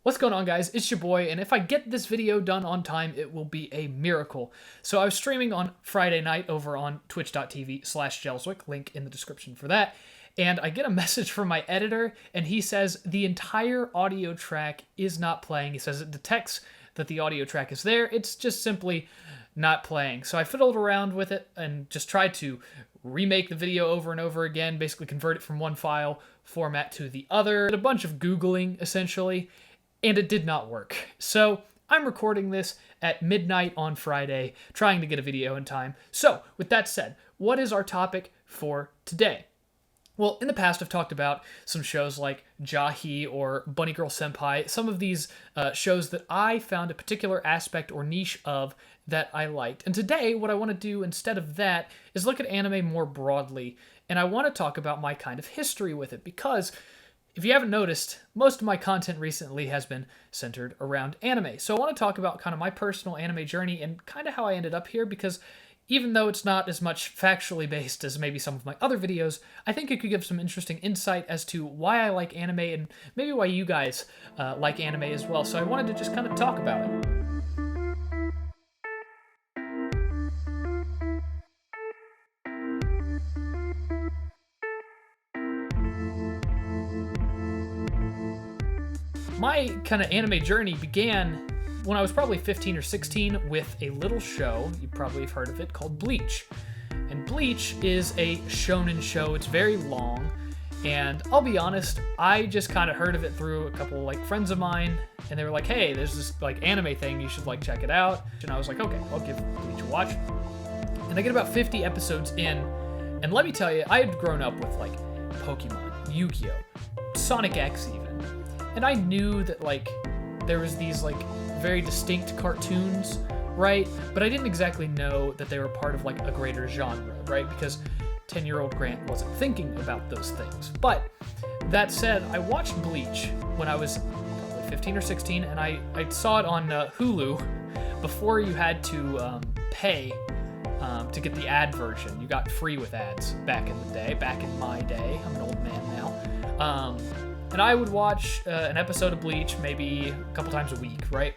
What's going on, guys? It's your boy, and if I get this video done on time, it will be a miracle. So I was streaming on Friday night over on twitch.tv/Jelswick, link in the description for that, and I get a message from my editor, and he says the entire audio track is not playing. He says it detects that the audio track is there, it's just simply not playing. So I fiddled around with it and just tried to remake the video over and over again, basically convert it from one file format to the other. Did a bunch of Googling, essentially, and it did not work. So I'm recording this at midnight on Friday, trying to get a video in time. So with that said, what is our topic for today? Well, in the past, I've talked about some shows like Jahi or Bunny Girl Senpai, some of these shows that I found a particular aspect or niche of that I liked. And today, what I want to do instead of that is look at anime more broadly, and I want to talk about my kind of history with it, because if you haven't noticed, most of my content recently has been centered around anime. So I want to talk about kind of my personal anime journey and kind of how I ended up here, because even though it's not as much factually based as maybe some of my other videos, I think it could give some interesting insight as to why I like anime and maybe why you guys like anime as well. So I wanted to just kind of talk about it. My kind of anime journey began when I was probably 15 or 16 with a little show, you probably have heard of it, called Bleach. And Bleach is a shonen show. It's very long, and I'll be honest, I just kind of heard of it through a couple friends of mine, and they were like, hey, there's this anime thing, you should check it out. And I was like, okay, I'll give Bleach a watch. And I get about 50 episodes in, and let me tell you, I had grown up with Pokemon, Yu-Gi-Oh, Sonic X even. And I knew that there was these very distinct cartoons, right? But I didn't exactly know that they were part of a greater genre, right? Because 10-year-old Grant wasn't thinking about those things. But that said, I watched Bleach when I was probably 15 or 16, and I saw it on Hulu before you had to pay to get the ad version. You got free with ads back in the day, back in my day. I'm an old man now. And I would watch an episode of Bleach maybe a couple times a week, right?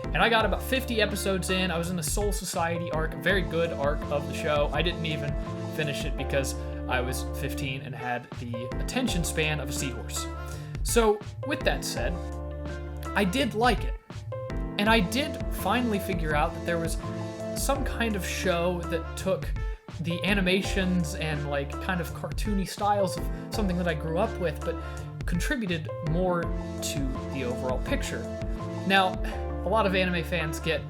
And I got about 50 episodes in. I was in the Soul Society arc, a very good arc of the show. I didn't even finish it because I was 15 and had the attention span of a seahorse. So with that said, I did like it. And I did finally figure out that there was some kind of show that took the animations and kind of cartoony styles of something that I grew up with, but contributed more to the overall picture. Now, a lot of anime fans get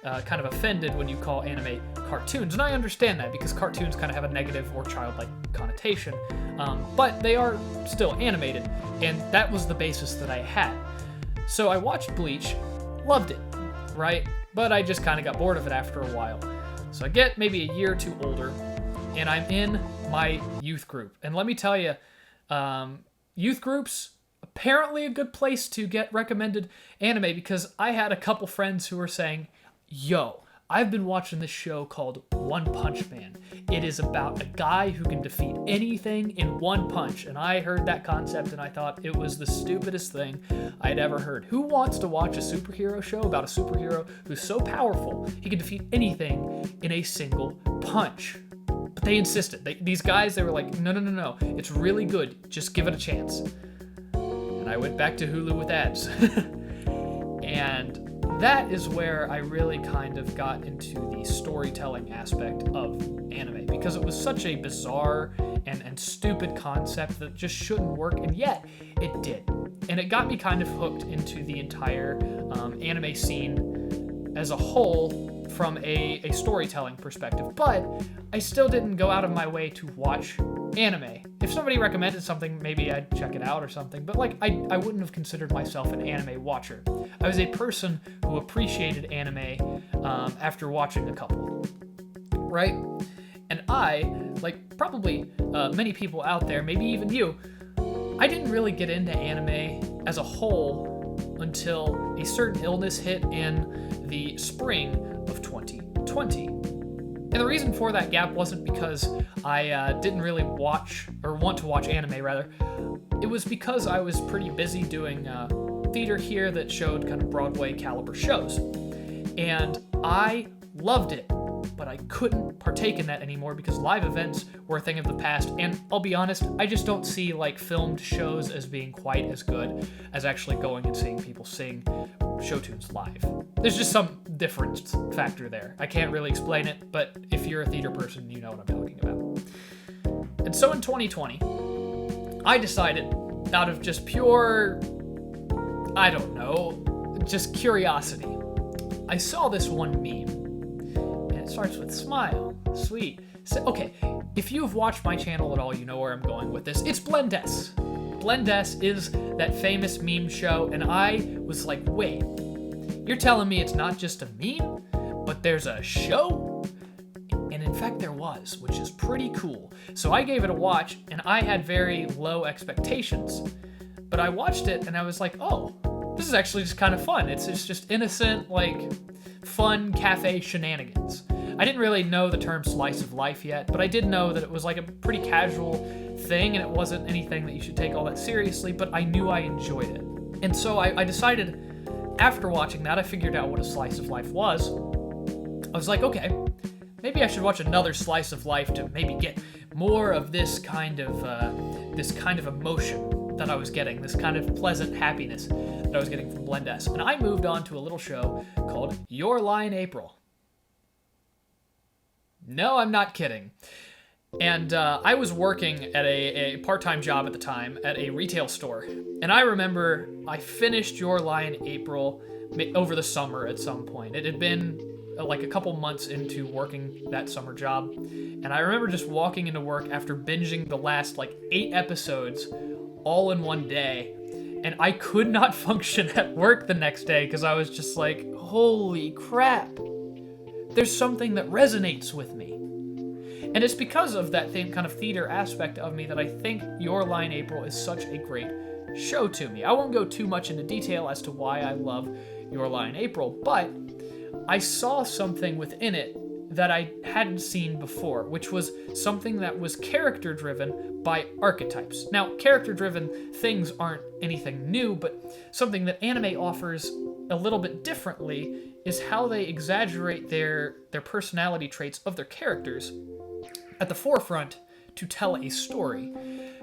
kind of offended when you call anime cartoons, and I understand that because cartoons kind of have a negative or childlike connotation, but they are still animated, and that was the basis that I had. So I watched Bleach, loved it, right? But I just kind of got bored of it after a while. So I get maybe a year or two older, and I'm in my youth group. And let me tell you, youth groups, apparently a good place to get recommended anime, because I had a couple friends who were saying, yo, I've been watching this show called One Punch Man. It is about a guy who can defeat anything in one punch. And I heard that concept and I thought it was the stupidest thing I'd ever heard. Who wants to watch a superhero show about a superhero who's so powerful he can defeat anything in a single punch? But they insisted. These guys, they were like, no, it's really good. Just give it a chance. And I went back to Hulu with ads. And that is where I really kind of got into the storytelling aspect of anime, because it was such a bizarre and stupid concept that just shouldn't work, and yet it did. And it got me kind of hooked into the entire anime scene as a whole from a storytelling perspective, but I still didn't go out of my way to watch anime. If somebody recommended something, maybe I'd check it out or something, but I wouldn't have considered myself an anime watcher. I was a person who appreciated anime after watching a couple, right? And I, probably many people out there, maybe even you, I didn't really get into anime as a whole until a certain illness hit in the spring of 2020. And the reason for that gap wasn't because I didn't really watch, or want to watch anime rather. It was because I was pretty busy doing theater here that showed kind of Broadway caliber shows. And I loved it, but I couldn't partake in that anymore because live events were a thing of the past. And I'll be honest, I just don't see like filmed shows as being quite as good as actually going and seeing people sing show tunes live. There's just some difference factor there. I can't really explain it, but if you're a theater person, you know what I'm talking about. And so in 2020, I decided, out of just pure, I don't know, just curiosity, I saw this one meme, and it starts with smile, sweet. So, okay, if you have watched my channel at all, you know where I'm going with this. It's Blendess. Blendess is that famous meme show, and I was like, wait, you're telling me it's not just a meme, but there's a show? And in fact there was, which is pretty cool. So I gave it a watch, and I had very low expectations, but I watched it and I was like, oh, this is actually just kind of fun. It's just innocent, like, fun cafe shenanigans. I didn't really know the term slice of life yet, but I did know that it was like a pretty casual thing, and it wasn't anything that you should take all that seriously, but I knew I enjoyed it. And so I decided, after watching that, I figured out what a slice of life was. I was like, okay, maybe I should watch another slice of life to maybe get more of this kind of emotion that I was getting, this kind of pleasant happiness that I was getting from Blendess. And I moved on to a little show called Your Lie in April. No, I'm not kidding. And I was working at a part-time job at the time at a retail store. And I remember I finished Your Lie in April over the summer at some point. It had been like a couple months into working that summer job. And I remember just walking into work after binging the last like 8 episodes all in one day, and I could not function at work the next day because I was just like, holy crap, there's something that resonates with me. And it's because of that kind of theater aspect of me that I think Your Lie in April is such a great show to me. I won't go too much into detail as to why I love Your Lie in April, but I saw something within it that I hadn't seen before, which was something that was character-driven by archetypes. Now, character-driven things aren't anything new, but something that anime offers a little bit differently is how they exaggerate their personality traits of their characters at the forefront to tell a story.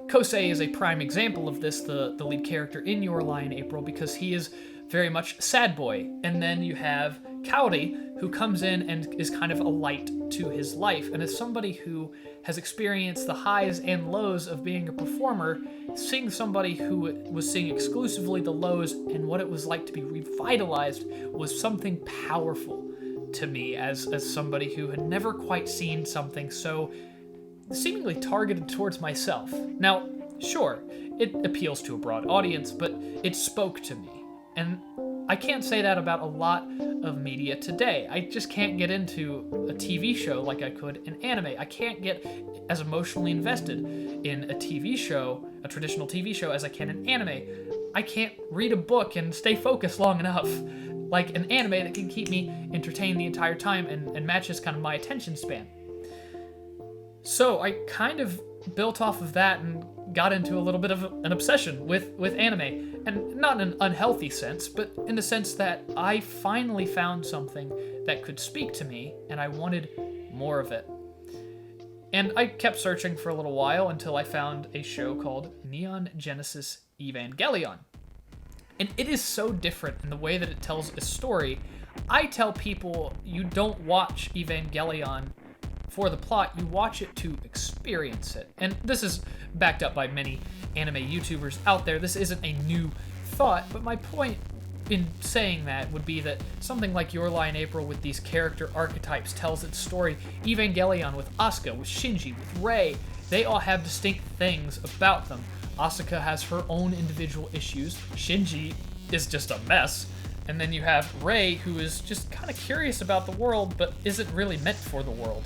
Kosei is a prime example of this, the lead character in Your Lie in April, because he is very much sad boy. And then you have Kaori, who comes in and is kind of a light to his life. And as somebody who has experienced the highs and lows of being a performer, seeing somebody who was seeing exclusively the lows and what it was like to be revitalized was something powerful to me as somebody who had never quite seen something so seemingly targeted towards myself. Now, sure, it appeals to a broad audience, but it spoke to me. And I can't say that about a lot of media today. I just can't get into a TV show like I could in anime. I can't get as emotionally invested in a TV show, a traditional TV show, as I can in anime. I can't read a book and stay focused long enough like an anime that can keep me entertained the entire time and matches kind of my attention span. So I kind of built off of that and got into a little bit of an obsession with anime. And not in an unhealthy sense, but in the sense that I finally found something that could speak to me, and I wanted more of it. And I kept searching for a little while until I found a show called Neon Genesis Evangelion. And it is so different in the way that it tells a story. I tell people you don't watch Evangelion for the plot, you watch it to experience it. And this is backed up by many anime YouTubers out there. This isn't a new thought, but my point in saying that would be that something like Your Lie in April with these character archetypes tells its story. Evangelion with Asuka, with Shinji, with Rei, they all have distinct things about them. Asuka has her own individual issues. Shinji is just a mess. And then you have Rei, who is just kind of curious about the world, but isn't really meant for the world.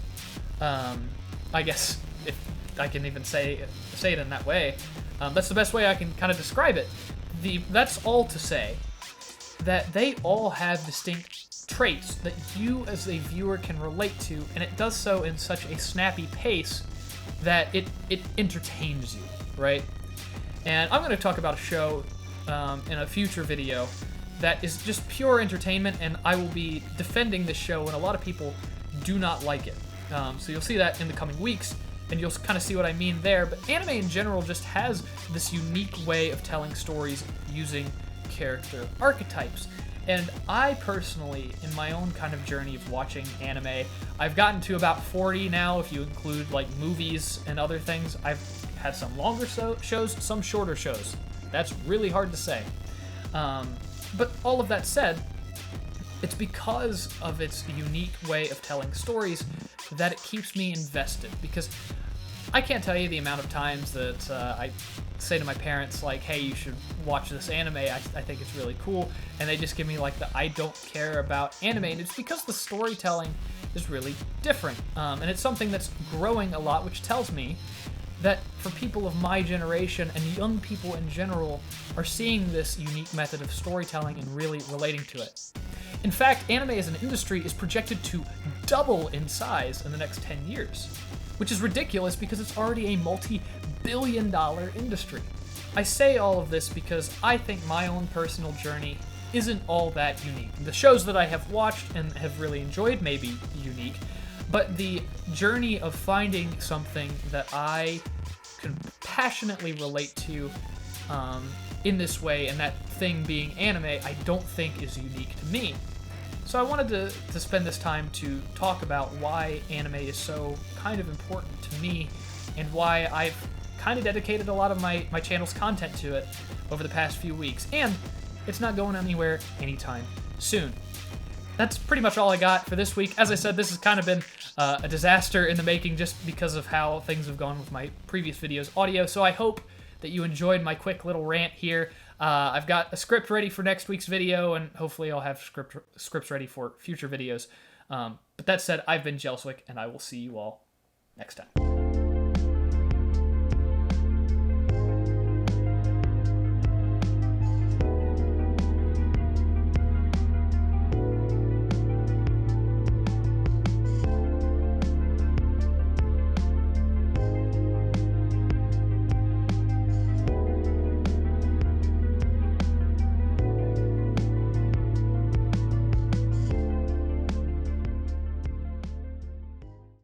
I guess if I can even say it in that way. That's the best way I can kind of describe it. That's all to say that they all have distinct traits that you as a viewer can relate to, and it does so in such a snappy pace that it entertains you, right? And I'm going to talk about a show in a future video that is just pure entertainment, and I will be defending this show, and a lot of people do not like it. So you'll see that in the coming weeks, and you'll kind of see what I mean there. But anime in general just has this unique way of telling stories using character archetypes. And I personally, in my own kind of journey of watching anime, I've gotten to about 40 now, if you include like movies and other things. I've had some longer shows, some shorter shows. That's really hard to say. But all of that said, it's because of its unique way of telling stories that it keeps me invested. Because I can't tell you the amount of times that I say to my parents, like, hey, you should watch this anime, I think it's really cool, and they just give me like the I don't care about anime, and it's because the storytelling is really different, and it's something that's growing a lot, which tells me that for people of my generation and young people in general are seeing this unique method of storytelling and really relating to it. In fact, anime as an industry is projected to double in size in the next 10 years, which is ridiculous because it's already a multi-billion-dollar industry. I say all of this because I think my own personal journey isn't all that unique. The shows that I have watched and have really enjoyed may be unique, but the journey of finding something that I can passionately relate to in this way, and that thing being anime, I don't think is unique to me. So I wanted to spend this time to talk about why anime is so kind of important to me, and why I've kind of dedicated a lot of my channel's content to it over the past few weeks, and it's not going anywhere anytime soon. That's pretty much all I got for this week. As I said, this has kind of been a disaster in the making just because of how things have gone with my previous videos' audio, so I hope that you enjoyed my quick little rant here. I've got a script ready for next week's video, and hopefully I'll have scripts ready for future videos. But that said, I've been Jelswick, and I will see you all next time.